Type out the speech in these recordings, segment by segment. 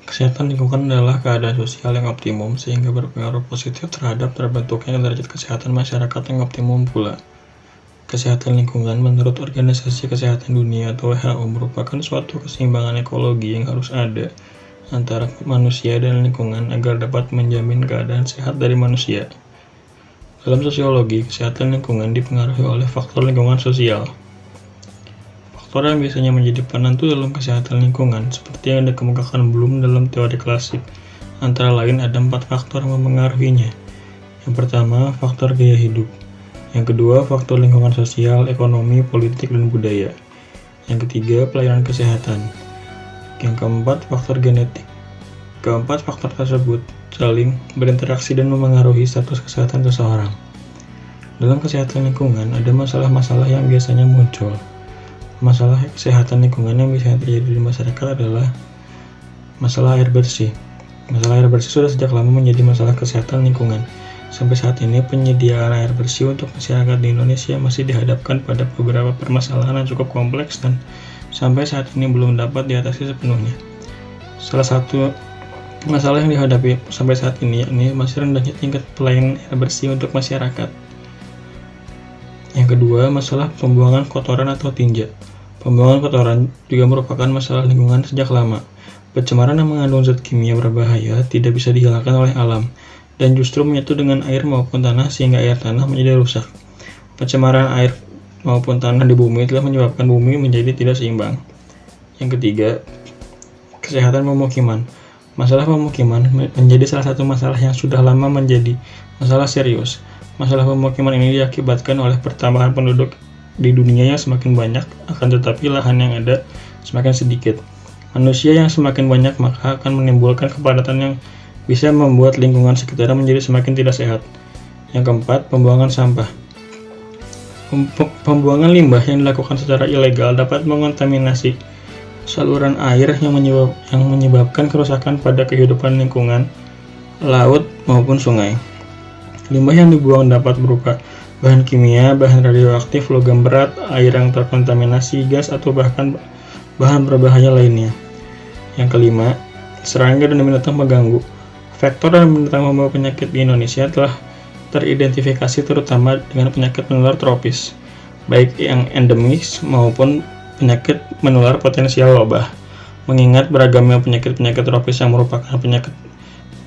Kesehatan lingkungan adalah keadaan sosial yang optimum sehingga berpengaruh positif terhadap terbentuknya derajat kesehatan masyarakat yang optimum pula. Kesehatan lingkungan menurut Organisasi Kesehatan Dunia atau WHO merupakan suatu keseimbangan ekologi yang harus ada antara manusia dan lingkungan agar dapat menjamin keadaan sehat dari manusia. Dalam sosiologi, kesehatan lingkungan dipengaruhi oleh faktor lingkungan sosial. Faktor yang biasanya menjadi penentu dalam kesehatan lingkungan, seperti yang dikemukakan Bloom dalam teori klasik, antara lain ada 4 faktor yang memengaruhinya. Yang pertama, faktor gaya hidup. Yang kedua, faktor lingkungan sosial, ekonomi, politik, dan budaya. Yang ketiga, pelayanan kesehatan. Yang keempat, faktor genetik. Keempat faktor tersebut saling berinteraksi dan memengaruhi status kesehatan seseorang. Dalam kesehatan lingkungan, ada masalah-masalah yang biasanya muncul. Masalah kesehatan lingkungan yang bisa terjadi di masyarakat adalah masalah air bersih. Masalah air bersih sudah sejak lama menjadi masalah kesehatan lingkungan. Sampai saat ini, penyediaan air bersih untuk masyarakat di Indonesia masih dihadapkan pada beberapa permasalahan yang cukup kompleks dan sampai saat ini belum dapat diatasi sepenuhnya. Salah satu masalah yang dihadapi sampai saat ini yakni masih rendahnya tingkat pelayanan air bersih untuk masyarakat. Yang kedua, masalah pembuangan kotoran atau tinja. Pembuangan kotoran juga merupakan masalah lingkungan sejak lama. Pencemaran yang mengandung zat kimia berbahaya tidak bisa dihilangkan oleh alam, dan justru menyatu dengan air maupun tanah sehingga air tanah menjadi rusak. Pencemaran air maupun tanah di bumi telah menyebabkan bumi menjadi tidak seimbang. Yang ketiga, kesehatan pemukiman. Masalah pemukiman menjadi salah satu masalah yang sudah lama menjadi masalah serius. Masalah pemukiman ini diakibatkan oleh pertambahan penduduk di dunia yang semakin banyak, akan tetapi lahan yang ada semakin sedikit. Manusia yang semakin banyak maka akan menimbulkan kepadatan yang bisa membuat lingkungan sekitar menjadi semakin tidak sehat. Yang keempat, pembuangan sampah. Pembuangan limbah yang dilakukan secara ilegal dapat mengontaminasi saluran air yang menyebabkan kerusakan pada kehidupan lingkungan, laut maupun sungai. Limbah yang dibuang dapat berupa bahan kimia, bahan radioaktif, logam berat, air yang terkontaminasi, gas, atau bahkan bahan berbahaya lainnya. Yang kelima, serangga dan binatang pengganggu. Vektor dan binatang membawa penyakit di Indonesia telah teridentifikasi terutama dengan penyakit menular tropis, baik yang endemis maupun penyakit menular potensial wabah. Mengingat beragamnya penyakit-penyakit tropis yang merupakan penyakit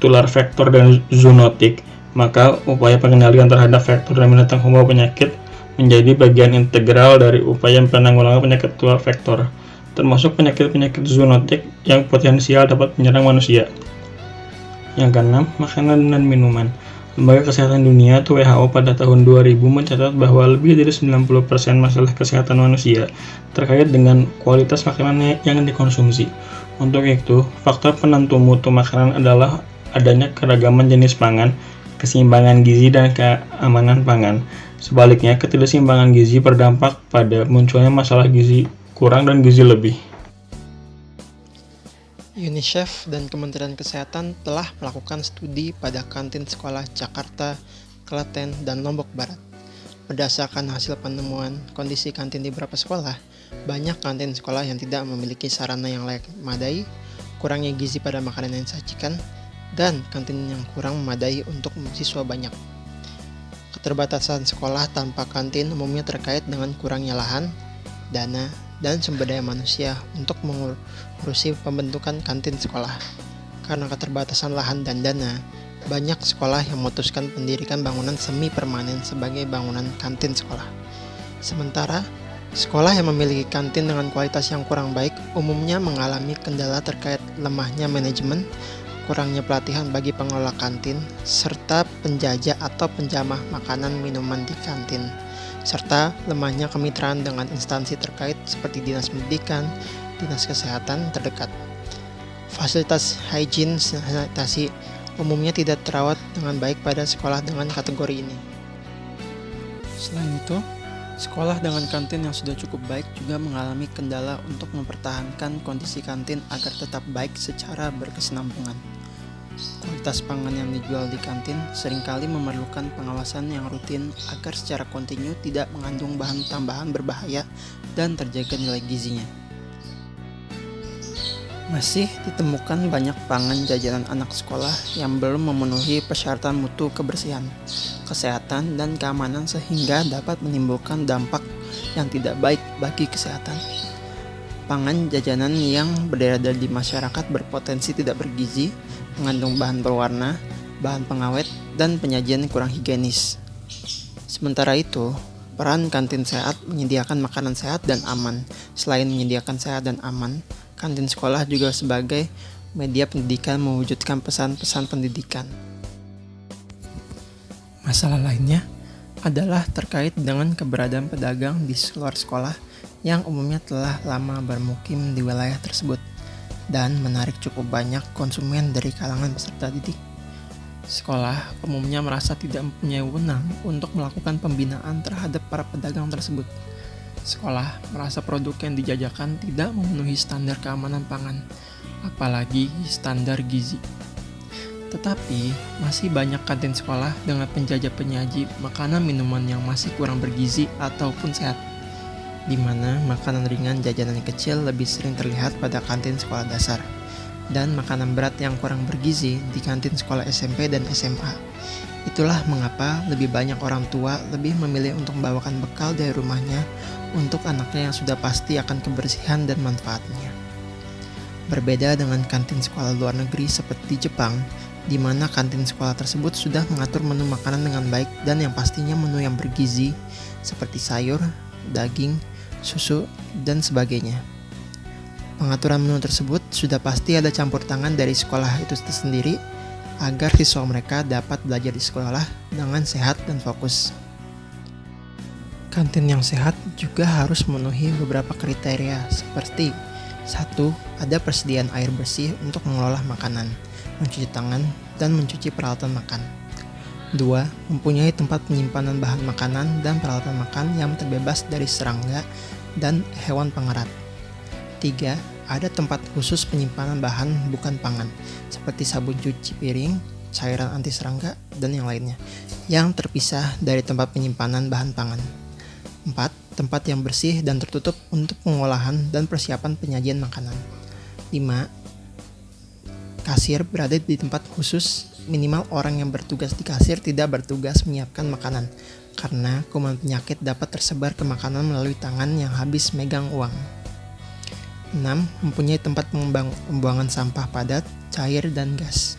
tular vektor dan zoonotik, maka upaya pengendalian terhadap vektor dan binatang pembawa penyakit menjadi bagian integral dari upaya penanggulangan penyakit tular vektor, termasuk penyakit-penyakit zoonotik yang potensial dapat menyerang manusia. Yang keenam, makanan dan minuman. Lembaga Kesehatan Dunia atau WHO pada tahun 2000 mencatat bahwa lebih dari 90% masalah kesehatan manusia terkait dengan kualitas makanan yang dikonsumsi. Untuk itu, faktor penentu mutu makanan adalah adanya keragaman jenis pangan, keseimbangan gizi, dan keamanan pangan. Sebaliknya, ketidakseimbangan gizi berdampak pada munculnya masalah gizi kurang dan gizi lebih. UNICEF dan Kementerian Kesehatan telah melakukan studi pada kantin sekolah Jakarta, Klaten, dan Lombok Barat. Berdasarkan hasil penemuan kondisi kantin di beberapa sekolah, banyak kantin sekolah yang tidak memiliki sarana yang layak memadai, kurangnya gizi pada makanan yang disajikan, dan kantin yang kurang memadai untuk siswa banyak. Keterbatasan sekolah tanpa kantin umumnya terkait dengan kurangnya lahan, dana, dan sumber daya manusia untuk mengurusi pembentukan kantin sekolah. Karena keterbatasan lahan dan dana, banyak sekolah yang memutuskan pendirikan bangunan semi permanen sebagai bangunan kantin sekolah. Sementara, sekolah yang memiliki kantin dengan kualitas yang kurang baik umumnya mengalami kendala terkait lemahnya manajemen, kurangnya pelatihan bagi pengelola kantin, serta penjajah atau penjamah makanan minuman di kantin, serta lemahnya kemitraan dengan instansi terkait seperti Dinas Pendidikan, Dinas Kesehatan terdekat. Fasilitas hygiene sanitasi umumnya tidak terawat dengan baik pada sekolah dengan kategori ini. Selain itu, sekolah dengan kantin yang sudah cukup baik juga mengalami kendala untuk mempertahankan kondisi kantin agar tetap baik secara berkesinambungan. Kualitas pangan yang dijual di kantin seringkali memerlukan pengawasan yang rutin agar secara kontinu tidak mengandung bahan tambahan berbahaya dan terjaga nilai gizinya. Masih ditemukan banyak pangan jajanan anak sekolah yang belum memenuhi persyaratan mutu kebersihan, kesehatan, dan keamanan sehingga dapat menimbulkan dampak yang tidak baik bagi kesehatan. Pangan jajanan yang beredar di masyarakat berpotensi tidak bergizi, mengandung bahan berwarna, bahan pengawet, dan penyajian kurang higienis. Sementara itu, peran kantin sehat menyediakan makanan sehat dan aman. Selain menyediakan sehat dan aman, kantin sekolah juga sebagai media pendidikan mewujudkan pesan-pesan pendidikan. Masalah lainnya adalah terkait dengan keberadaan pedagang di luar sekolah yang umumnya telah lama bermukim di wilayah tersebut dan menarik cukup banyak konsumen dari kalangan peserta didik. Sekolah umumnya merasa tidak mempunyai wewenang untuk melakukan pembinaan terhadap para pedagang tersebut. Sekolah merasa produk yang dijajakan tidak memenuhi standar keamanan pangan, apalagi standar gizi. Tetapi, masih banyak kantin sekolah dengan penjajah-penyaji makanan minuman yang masih kurang bergizi ataupun sehat, di mana makanan ringan jajanan kecil lebih sering terlihat pada kantin sekolah dasar, dan makanan berat yang kurang bergizi di kantin sekolah SMP dan SMA. Itulah mengapa lebih banyak orang tua lebih memilih untuk membawakan bekal dari rumahnya untuk anaknya yang sudah pasti akan kebersihan dan manfaatnya. Berbeda dengan kantin sekolah luar negeri seperti Jepang, di mana kantin sekolah tersebut sudah mengatur menu makanan dengan baik dan yang pastinya menu yang bergizi seperti sayur, daging, susu, dan sebagainya. Pengaturan menu tersebut sudah pasti ada campur tangan dari sekolah itu sendiri agar siswa mereka dapat belajar di sekolah dengan sehat dan fokus. Kantin yang sehat juga harus memenuhi beberapa kriteria seperti 1. Ada persediaan air bersih untuk mengolah makanan, mencuci tangan, dan mencuci peralatan makan. 2. Mempunyai tempat penyimpanan bahan makanan dan peralatan makan yang terbebas dari serangga dan hewan pengerat. 3. Ada tempat khusus penyimpanan bahan bukan pangan, seperti sabun cuci piring, cairan anti serangga, dan yang lainnya, yang terpisah dari tempat penyimpanan bahan pangan. 4. Tempat yang bersih dan tertutup untuk pengolahan dan persiapan penyajian makanan. 5. Kasir berada di tempat khusus, minimal orang yang bertugas di kasir tidak bertugas menyiapkan makanan, karena kuman penyakit dapat tersebar ke makanan melalui tangan yang habis megang uang. 6. Mempunyai tempat pembuangan sampah padat, cair, dan gas.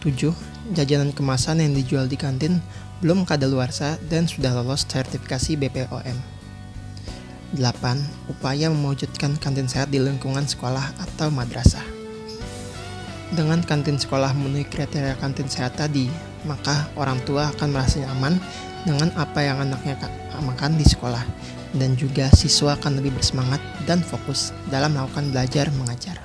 7. Jajanan kemasan yang dijual di kantin belum kadaluarsa dan sudah lolos sertifikasi BPOM. 8. Upaya mewujudkan kantin sehat di lingkungan sekolah atau madrasah. Dengan kantin sekolah memenuhi kriteria kantin sehat tadi, maka orang tua akan merasa nyaman dengan apa yang anaknya makan di sekolah, dan juga siswa akan lebih bersemangat dan fokus dalam melakukan belajar mengajar.